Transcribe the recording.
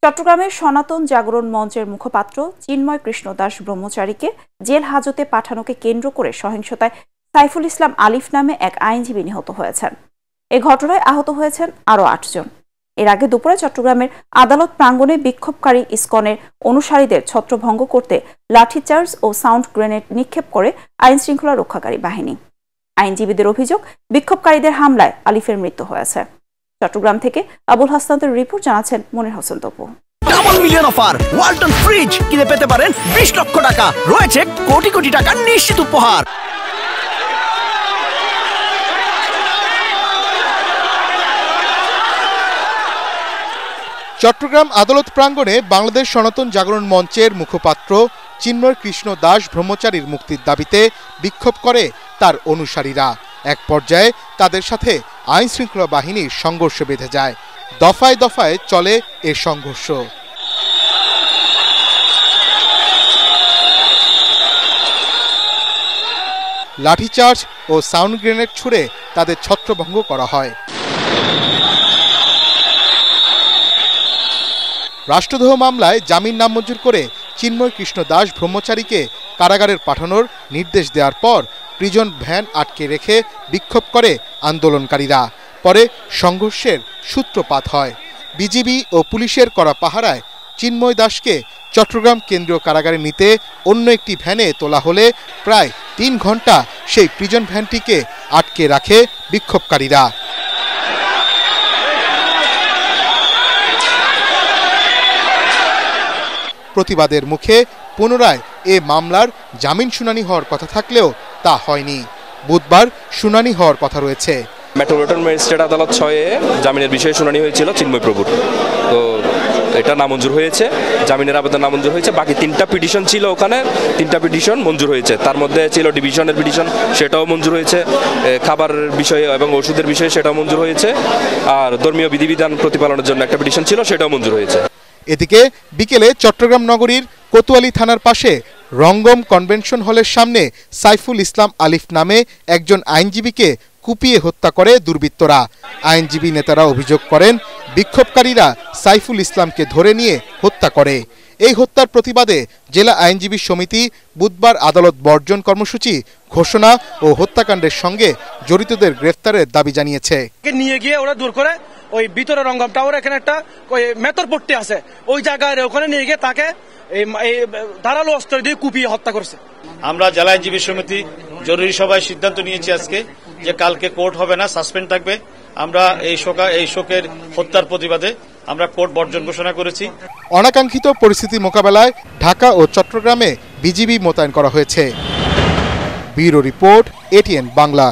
চট্টগ্রামের সনাতন জাগরণ মঞ্চের মুখপাত্র চিন্ময় কৃষ্ণ দাস ব্রহ্মচারীকে জেল হাজতে পাঠানোকে কেন্দ্র করে সহিংসতায় সাইফুল ইসলাম আলিফ নামে এক আইনজীবী নিহত হয়েছেন। এ ঘটনায় আহত হয়েছেন আরও ৮ জন। এর আগে দুপুরে চট্টগ্রামের আদালত প্রাঙ্গণে বিক্ষোভকারী ইসকনের অনুসারীদের ছত্রভঙ্গ করতে লাঠিচার্জ ও সাউন্ড গ্রেনেড নিক্ষেপ করে আইনশৃঙ্খলা রক্ষাকারী বাহিনী। আইনজীবীদের অভিযোগ, বিক্ষোভকারীদের হামলায় আলিফের মৃত্যু হয়েছে। চট্টগ্রাম থেকে আবুল হাসনাতের রিপোর্ট, জানাচ্ছেন Monir Hossain Tapu. Double million offer, Walton fridge কিনে পেতে পারেন 20 লক্ষ টাকা, রয়েছে কোটি কোটি টাকার নিশ্চিত উপহার। চট্টগ্রাম আদালত প্রাঙ্গণে বাংলাদেশ সনাতন জাগরণ মঞ্চের মুখপাত্র চিন্ময় কৃষ্ণ দাস ব্রহ্মচারীর মুক্তির দাবিতে বিক্ষোভ করে তার অনুসারীরা। এক পর্যায়ে তাদের সাথে আইন শৃঙ্খলা বাহিনীর সংঘর্ষ বেঁধে যায়। দফায় দফায় চলে এ সংঘর্ষ। লাঠিচার্জ ও সাউন্ড গ্রেনেড ছুড়ে তাদের ছত্রভঙ্গ করা হয়। রাষ্ট্রদ্রোহ মামলায় জামিন নামঞ্জুর করে চিন্ময় কৃষ্ণ দাস ব্রহ্মচারীকে কারাগারের পাঠানোর নির্দেশ দেওয়ার পর প্রিজন ভ্যান আটকে রেখে বিক্ষোভ করে আন্দোলনকারীরা। পরে সংঘর্ষের সূত্রপাত হয়। বিজিবি ও পুলিশের করা পাহারায় চিন্ময় দাসকে চট্টগ্রাম কেন্দ্রীয় কারাগারে নিতে অন্য একটি ভ্যানে তোলা হলে প্রায় 3 ঘন্টা সেই প্রিজন ভ্যানটিকে আটকে রাখে বিক্ষোভকারীরা। প্রতিবাদের মুখে পুনরায় এ মামলার জামিন শুনানি হওয়ার কথা থাকলেও তা হয়নি। বুধবার শুনানি হওয়ার কথা রয়েছে। মেট্রোপলিটন ম্যাজিস্ট্রেট আদালত 6-এ জামিনের বিষয়ে শুনানি হয়েছিল চিন্ময় প্রভুর, তো এটা নামঞ্জুর হয়েছে, জামিনের আবেদন নামঞ্জুর হয়েছে। বাকি 3টা পিটিশন ছিল, ওখানে 3টা পিটিশন মঞ্জুর হয়েছে। তার মধ্যে ছিল ডিভিশনের পিটিশন, সেটাও মঞ্জুর হয়েছে। খাবারের বিষয়ে এবং ওষুধের বিষয়ে সেটাও মঞ্জুর হয়েছে। আর ধর্মীয় বিধিবিধান প্রতিপালনের জন্য একটা পিটিশন ছিল, সেটাও মঞ্জুর হয়েছে। এদিকে বিকেলে চট্টগ্রাম নগরীর কোতোয়ালি থানার পাশে রঙ্গম কনভেনশন হলের সামনে সাইফুল ইসলাম আলিফ নামে একজন আইনজীবীকে কুপিয়ে হত্যা করে দুর্বৃত্তরা। আইনজীবী নেতারা অভিযোগ করেন, বিক্ষোভকারীরা সাইফুল ইসলামকে ধরে নিয়ে হত্যা করে। এই হত্যার প্রতিবাদে জেলা আইনজীবী সমিতি বুধবার আদালত বর্জন কর্মসূচি ঘোষণা ও হত্যাকাণ্ডের সঙ্গে জড়িতদের গ্রেফতারের দাবি জানিয়েছে। নিয়ে গিয়ে ওরা দূর করে ওই ভিতরে রঙ্গম টাওয়ার এখানে একটা মেতর পট্টি আছে, ওই জায়গায় ওখানে নিয়ে গিয়ে তাকে এই ধারালো অস্ত্র দিয়ে কুপিয়ে হত্যা করছে। আমরা জেলা আইনজীবী সমিতি জরুরি সভায় সিদ্ধান্ত নিয়েছি আজকে যে কালকে কোর্ট হবে না, সাসপেন্ড থাকবে। আমরা এই শোকের হত্যার প্রতিবাদে আমরা কোর্ট বর্জন ঘোষণা করেছি। অনাকাঙ্ক্ষিত পরিস্থিতি মোকাবেলায় ঢাকা ও চট্টগ্রামে বিজিবি মোতায়েন করা হয়েছে। Bureau report, ATN Bangla.